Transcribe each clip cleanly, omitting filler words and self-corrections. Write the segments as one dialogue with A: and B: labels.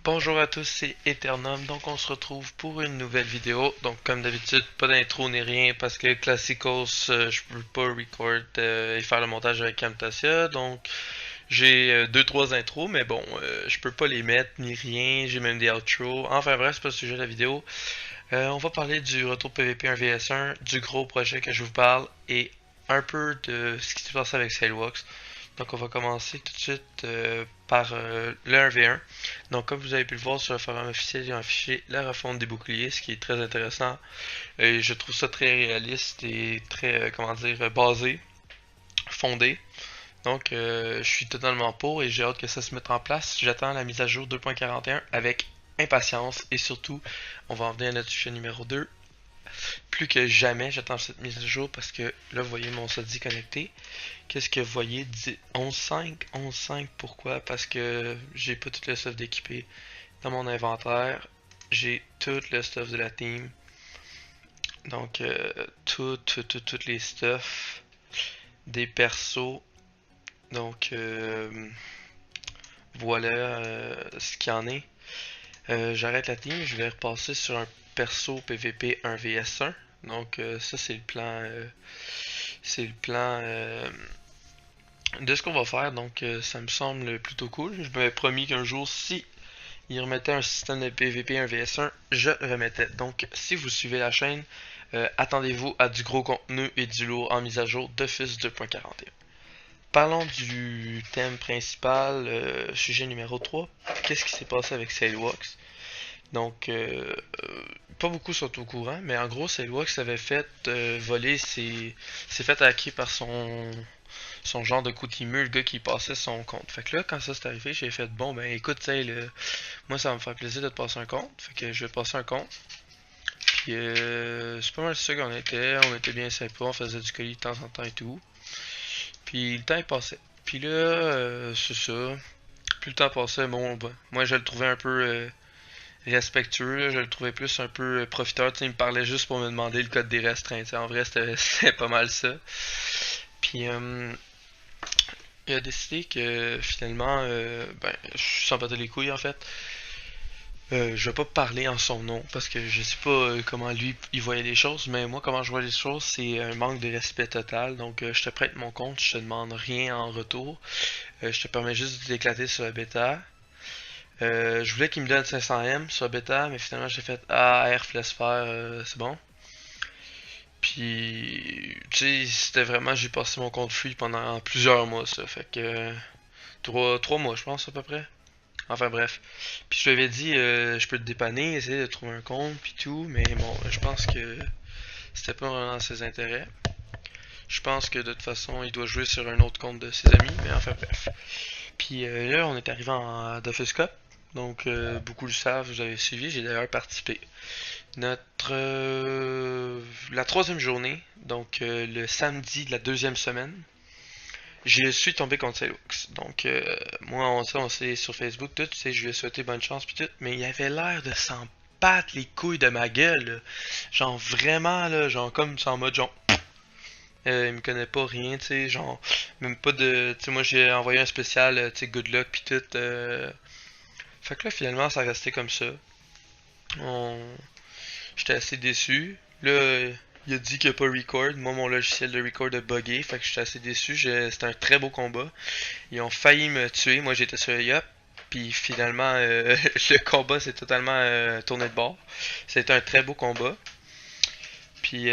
A: Bonjour à tous, c'est Eternum. Donc on se retrouve pour une nouvelle vidéo. Donc comme d'habitude, pas d'intro ni rien parce que Classicos, je peux pas record et faire le montage avec Camtasia. Donc j'ai deux trois intros, mais bon, je peux pas les mettre ni rien. J'ai même des outros. Enfin bref, c'est pas le sujet de la vidéo. On va parler du retour PVP 1vs1, du gros projet que je vous parle et un peu de ce qui s'est passé avec Sailbox. Donc on va commencer tout de suite par le 1v1. Donc comme vous avez pu le voir sur le forum officiel, j'ai affiché la refonte des boucliers, ce qui est très intéressant. Et je trouve ça très réaliste et très, comment dire, basé, fondé. Donc je suis totalement pour et j'ai hâte que ça se mette en place. J'attends la mise à jour 2.41 avec impatience et surtout, on va en venir à notre sujet numéro 2. Plus que jamais, j'attends cette mise à jour parce que là, vous voyez mon SODI connecté. Qu'est-ce que vous voyez? 11.5? 11.5, pourquoi? Parce que j'ai pas tout le stuff d'équipé dans mon inventaire. J'ai tout le stuff de la team. Donc, toutes les stuff des persos. Donc, voilà ce qu'il y en est. J'arrête la team, je vais repasser sur un perso PVP 1vs1. Donc, ça, c'est le plan. C'est le plan de ce qu'on va faire, donc ça me semble plutôt cool. Je m'avais promis qu'un jour, si il remettait un système de PVP 1vs1, je le remettais. Donc si vous suivez la chaîne, attendez-vous à du gros contenu et du lourd en mise à jour d'Office 2.41. Parlons du thème principal, sujet numéro 3. Qu'est-ce qui s'est passé avec Sailbox? Donc, pas beaucoup sont au courant, mais en gros, Sailbox avait fait voler s'est fait hacker par son genre de coutumier, le gars qui passait son compte. Fait que là, quand ça s'est arrivé, j'ai fait bon, ben écoute, tu sais, moi ça va me faire plaisir de te passer un compte. Fait que je vais passer un compte. Puis c'est pas mal ça qu'on on était bien sympa, on faisait du colis de temps en temps et tout. Puis le temps il passait. Puis là, c'est ça. Plus le temps passait, bon, ben, moi je le trouvais un peu respectueux, là, je le trouvais plus un peu profiteur. Il me parlait juste pour me demander le code des restreintes. En vrai, c'était pas mal ça. Puis il a décidé que finalement, ben, je s'en battais les couilles en fait. Je vais pas parler en son nom parce que je sais pas comment lui il voyait les choses, mais moi comment je vois les choses, c'est un manque de respect total. Donc je te prête mon compte, je te demande rien en retour. Je te permets juste d'éclater sur la bêta. Je voulais qu'il me donne 500M sur la bêta, mais finalement j'ai fait R laisse faire, c'est bon. Puis tu sais, c'était vraiment j'ai passé mon compte free pendant plusieurs mois ça, fait que trois mois je pense à peu près. Enfin bref. Puis je lui avais dit, je peux te dépanner, essayer de trouver un compte, puis tout, mais bon, je pense que c'était pas vraiment dans ses intérêts. Je pense que de toute façon, il doit jouer sur un autre compte de ses amis, mais enfin bref. Puis là, on est arrivé en Dofus Cup, donc beaucoup le savent, vous avez suivi, j'ai d'ailleurs participé. Notre la troisième journée, donc le samedi de la deuxième semaine, je suis tombé contre Sailbox. Donc, moi, on sait sur Facebook, tout, tu sais, je lui ai souhaité bonne chance, puis tout, mais il avait l'air de s'en battre les couilles de ma gueule, là. Genre, vraiment, là, genre, comme ça en mode, genre, il me connaît pas rien, tu sais, genre, même pas de, tu sais, moi, j'ai envoyé un spécial, tu sais, good luck, puis tout, fait que là, finalement, ça restait comme ça. On... J'étais assez déçu. Là, il a dit qu'il n'y a pas record. Moi, mon logiciel de record a buggé. Fait que j'étais assez déçu. C'était un très beau combat. Ils ont failli me tuer. Moi, j'étais sur le Yup. Puis finalement, le combat s'est totalement tourné de bord. C'était un très beau combat. Puis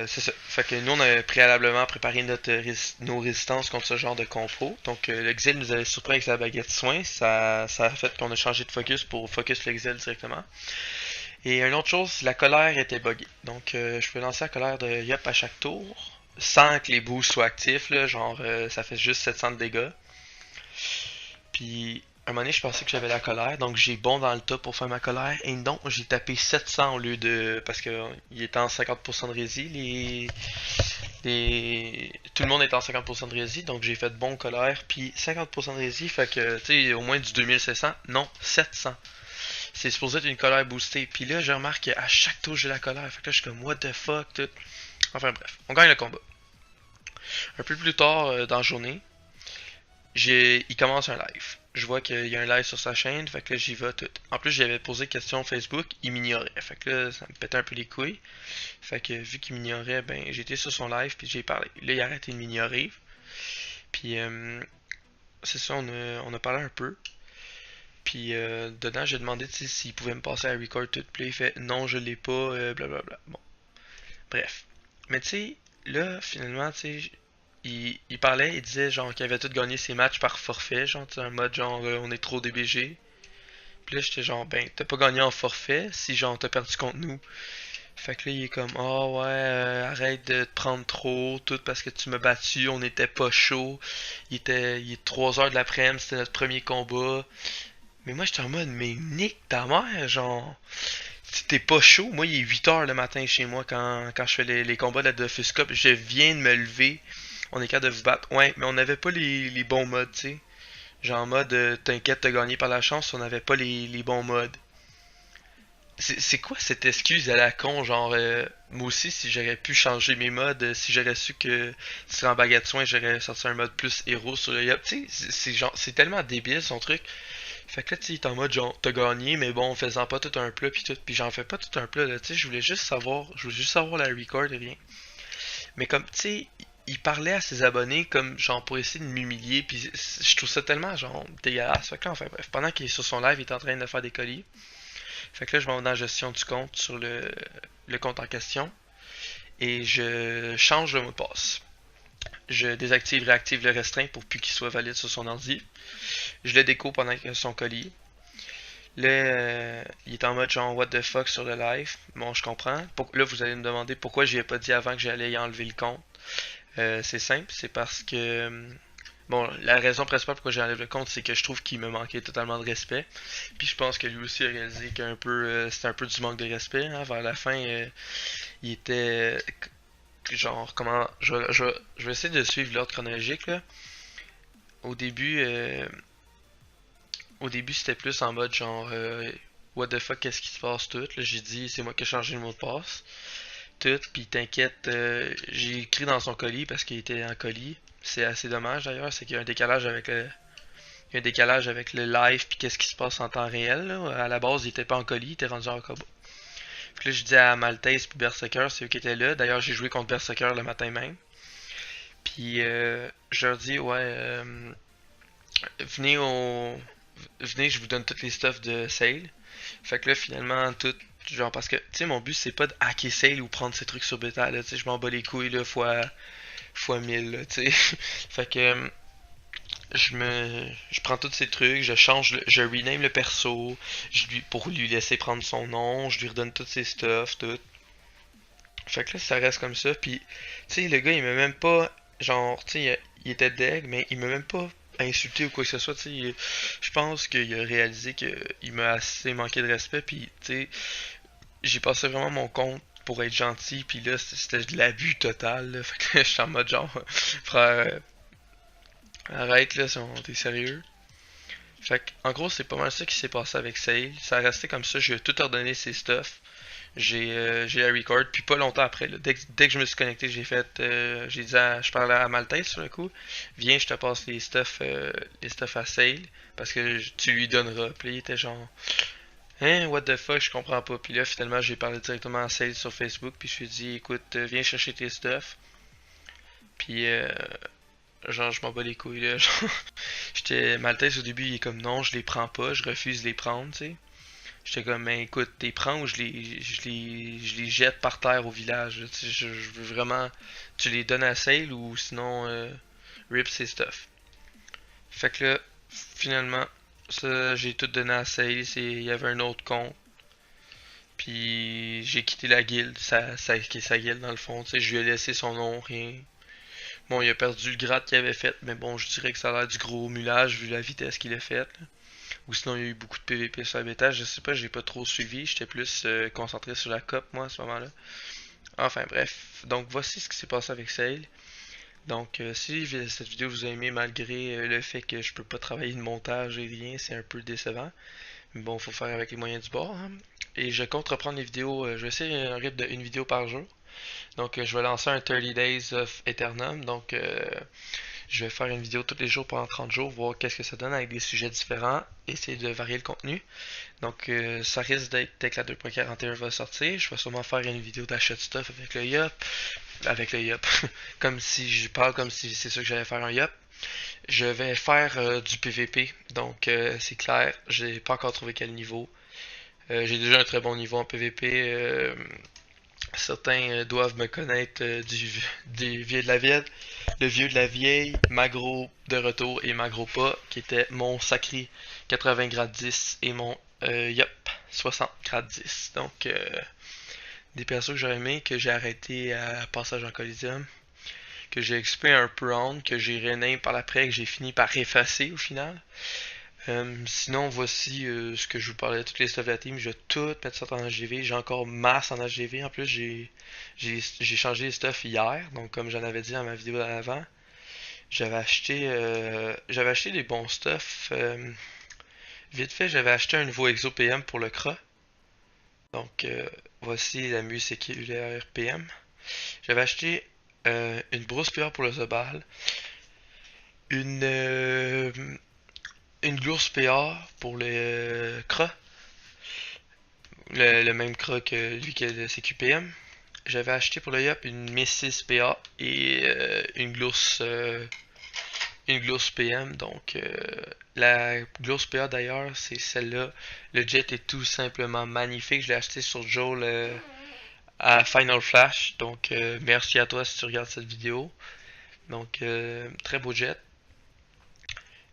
A: c'est ça. Fait que nous, on avait préalablement préparé nos résistances contre ce genre de compro. Donc l'exil nous avait surpris avec sa baguette soin. Ça a fait qu'on a changé de focus pour focus l'exil directement. Et une autre chose, la colère était buggée. Donc je peux lancer la colère de Yup à chaque tour. Sans que les boosts soient actifs, là, genre ça fait juste 700 de dégâts. Puis, un moment donné, je pensais que j'avais la colère, donc j'ai bon dans le tas pour faire ma colère. Et non, j'ai tapé 700 au lieu de. Parce que il était en 50% de rési. Tout le monde est en 50% de rési, donc j'ai fait bon colère. Puis 50% de rési, fait que, tu sais, au moins du 2500. Non, 700. C'est supposé être une colère boostée. Puis là, je remarque qu'à chaque tour, j'ai la colère. Fait que là, je suis comme, what the fuck, tout. Enfin bref, on gagne le combat. Un peu plus tard dans la journée, il commence un live. je vois qu'il y a un live sur sa chaîne, fait que là, j'y vais tout. En plus, j'avais posé question Facebook, il m'ignorait. Fait que là, ça me pétait un peu les couilles. Fait que vu qu'il m'ignorait, ben j'étais sur son live puis j'ai parlé. Là, il a arrêté de m'ignorer. Puis c'est ça, on a parlé un peu. Puis dedans, j'ai demandé s'il pouvait me passer à record tout. Puis là, il fait non, je l'ai pas, blablabla. Bon, bref. Mais tu sais, là, finalement, tu sais, il parlait, il disait genre qu'il avait tout gagné ses matchs par forfait, genre, tu sais, un mode genre on est trop DBG. Puis là, j'étais genre, ben, t'as pas gagné en forfait si genre t'as perdu contre nous. Fait que là, il est comme, oh ouais, arrête de te prendre trop, tout parce que tu m'as battu, on était pas chaud. Il est 3 heures de l'après-midi, c'était notre premier combat. Mais moi, j'étais en mode, mais nique ta mère, genre, t'es pas chaud. Moi, il est 8 heures le matin chez moi quand je fais les combats de la Dofus Cup. Je viens de me lever, on est capable de vous battre. Ouais, mais on n'avait pas les bons modes, tu sais. Genre en mode, t'inquiète, t'as gagné par la chance, on n'avait pas les bons modes. C'est quoi cette excuse à la con, genre moi aussi si j'aurais pu changer mes modes, si j'aurais su que si en baguette soin j'aurais sorti un mode plus héros sur le yop, tu sais, c'est genre c'est tellement débile son truc. Fait que là tu sais, il est en mode genre t'as gagné mais bon en faisant pas tout un plat puis tout, puis j'en fais pas tout un plat là, tu sais, je voulais juste savoir la record et rien. Mais comme tu sais, il parlait à ses abonnés comme genre pour essayer de m'humilier puis je trouve ça tellement genre dégueulasse. Fait que là enfin bref, pendant qu'il est sur son live, il est en train de faire des colis. Fait que là, je vais dans la gestion du compte sur le compte en question et je change le mot de passe. Je désactive, réactive le restreint pour plus qu'il soit valide sur son ordi. Je le déco pendant qu'il a son colis. Là, il est en mode genre what the fuck sur le live. Bon, je comprends. Là, vous allez me demander pourquoi je lui ai pas dit avant que j'allais y enlever le compte. C'est simple, c'est parce que bon, la raison principale pourquoi j'ai enlevé le compte, c'est que je trouve qu'il me manquait totalement de respect. Puis je pense que lui aussi a réalisé qu'un peu, c'était un peu du manque de respect. Hein. Vers la fin, il était genre comment, je vais essayer de suivre l'ordre chronologique là. Au début, euh, au début c'était plus en mode genre what the fuck, qu'est-ce qui se passe tout. Là j'ai dit c'est moi qui ai changé le mot de passe. Tout, puis t'inquiète, j'ai écrit dans son colis parce qu'il était en colis. C'est assez dommage d'ailleurs, c'est qu'il y a un décalage avec le live puis qu'est-ce qui se passe en temps réel. Là. À la base, il était pas en colis, il était rendu en combat. Puis là, je dis à Maltese puis Berserker, c'est eux qui étaient là. D'ailleurs, j'ai joué contre Berserker le matin même. Puis je leur dis, ouais, venez au, venez, je vous donne toutes les stuffs de Sale. Fait que là, finalement, tout, genre, parce que, tu sais, mon but, c'est pas de hacker Sale ou prendre ces trucs sur bêta, là, tu sais, je m'en bats les couilles, là, fois 1000, là, tu sais. Fait que, je prends tous ces trucs, je rename le perso, pour lui laisser prendre son nom, je lui redonne tous ses stuff, tout. Fait que là, ça reste comme ça, puis, tu sais, le gars, il m'a même pas, genre, tu sais, il était deg, mais il m'a même pas insulté ou quoi que ce soit, tu sais, je pense qu'il a réalisé qu'il m'a assez manqué de respect, puis, tu sais, j'ai passé vraiment mon compte pour être gentil, puis là, c'était de l'abus total, là. Fait que là, j'étais en mode genre, frère, arrête là, si t'es sérieux. Fait que, en gros, c'est pas mal ça qui s'est passé avec Sale. Ça a resté comme ça, j'ai tout ordonné ses stuff. J'ai la record, puis pas longtemps après, là, dès que je me suis connecté, j'ai dit je parlais à Maltese sur le coup, viens, je te passe les stuff à Sale, parce que tu lui donneras. Puis là, il était genre, hein, what the fuck, je comprends pas. Puis là, finalement, j'ai parlé directement à Sale sur Facebook, puis je lui ai dit, écoute, viens chercher tes stuff. Puis genre, je m'en bats les couilles, là. Genre, j'étais Maltese au début, il est comme non, je les prends pas, je refuse de les prendre, tu sais. J'étais comme, mais écoute, t'es prends ou je les jette par terre au village, là, tu sais, je veux vraiment, tu les donnes à Sale ou sinon, rip ses stuff. Fait que là, finalement, ça, j'ai tout donné à Sale, il y avait un autre compte. Puis j'ai quitté la guilde, qui est sa guilde dans le fond, tu sais, je lui ai laissé son nom, rien. Bon, il a perdu le grade qu'il avait fait, mais bon, je dirais que ça a l'air du gros mulage vu la vitesse qu'il a faite. Ou sinon, il y a eu beaucoup de PVP sur la bêta. Je sais pas, j'ai pas trop suivi. J'étais plus concentré sur la COP, moi, à ce moment-là. Enfin, bref. Donc, voici ce qui s'est passé avec Sale. Donc, si cette vidéo vous a aimé, malgré le fait que je peux pas travailler de montage et rien, c'est un peu décevant. Mais bon, faut faire avec les moyens du bord. Hein. Et je compte reprendre les vidéos. Je vais essayer un rythme de une vidéo par jour. Donc, je vais lancer un 30 Days of Eternum. Donc, Je vais faire une vidéo tous les jours pendant 30 jours, voir qu'est-ce que ça donne avec des sujets différents, essayer de varier le contenu. Donc ça risque d'être dès que la 2.41 va sortir. Je vais sûrement faire une vidéo d'achat de stuff avec le yup, comme si je parle comme si c'est sûr que j'allais faire un yup. Je vais faire du PVP, donc c'est clair, j'ai pas encore trouvé quel niveau. J'ai déjà un très bon niveau en PVP. Certains doivent me connaître des vieux de la vieille, le vieux de la vieille, Magro de retour et Magro pas, qui était mon sacré 80 grade 10 et mon yup 60 grade 10. Donc des persos que j'aurais aimé, que j'ai arrêté à Passage en Coliseum, que j'ai expé un peu round, que j'ai rename par l'après, que j'ai fini par effacer au final. Sinon, voici ce que je vous parlais de toutes les stuff de la team. Je vais tout mettre ça en HGV. J'ai encore masse en HGV. En plus, j'ai changé les stuff hier. Donc, comme j'en avais dit dans ma vidéo d'avant, j'avais acheté des bons stuff. Vite fait, j'avais acheté un nouveau Exo PM pour le CRA. Donc, voici la mue séculaire PM. J'avais acheté une brousse PR pour le Zobal. Une une glourse PA pour le CRA, le même CRA que lui qui a le CQPM. J'avais acheté pour le YOP une Missis PA et une glourse PM. Donc la glourse PA d'ailleurs, c'est celle-là. Le jet est tout simplement magnifique. Je l'ai acheté sur Joel à Final Flash. Donc merci à toi si tu regardes cette vidéo. Donc très beau jet.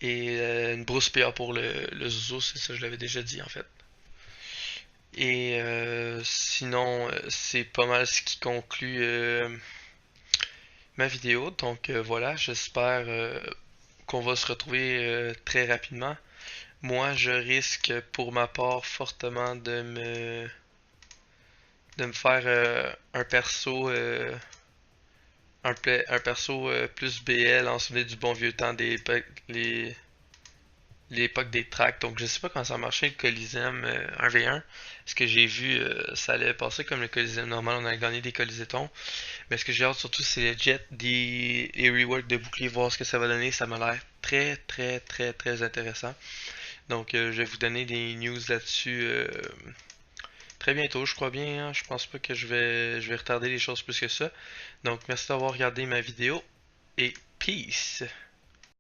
A: Et une brousse PA pour le Zozo, c'est ça, je l'avais déjà dit en fait. Et sinon, c'est pas mal ce qui conclut ma vidéo. Donc voilà, j'espère qu'on va se retrouver très rapidement. Moi, je risque pour ma part fortement de me faire un perso un perso plus BL en souvenir du bon vieux temps des les l'époque des tracks. Donc je sais pas comment ça marchait le Coliseum 1v1. Ce que j'ai vu, ça allait passer comme le Coliseum normal, on a gagné des Colisétons. Mais ce que j'ai hâte surtout, c'est les jets, les reworks de bouclier, voir ce que ça va donner. Ça m'a l'air très très très très intéressant. Donc je vais vous donner des news là-dessus très bientôt, je crois bien. Hein. Je pense pas que je vais retarder les choses plus que ça. Donc merci d'avoir regardé ma vidéo et peace!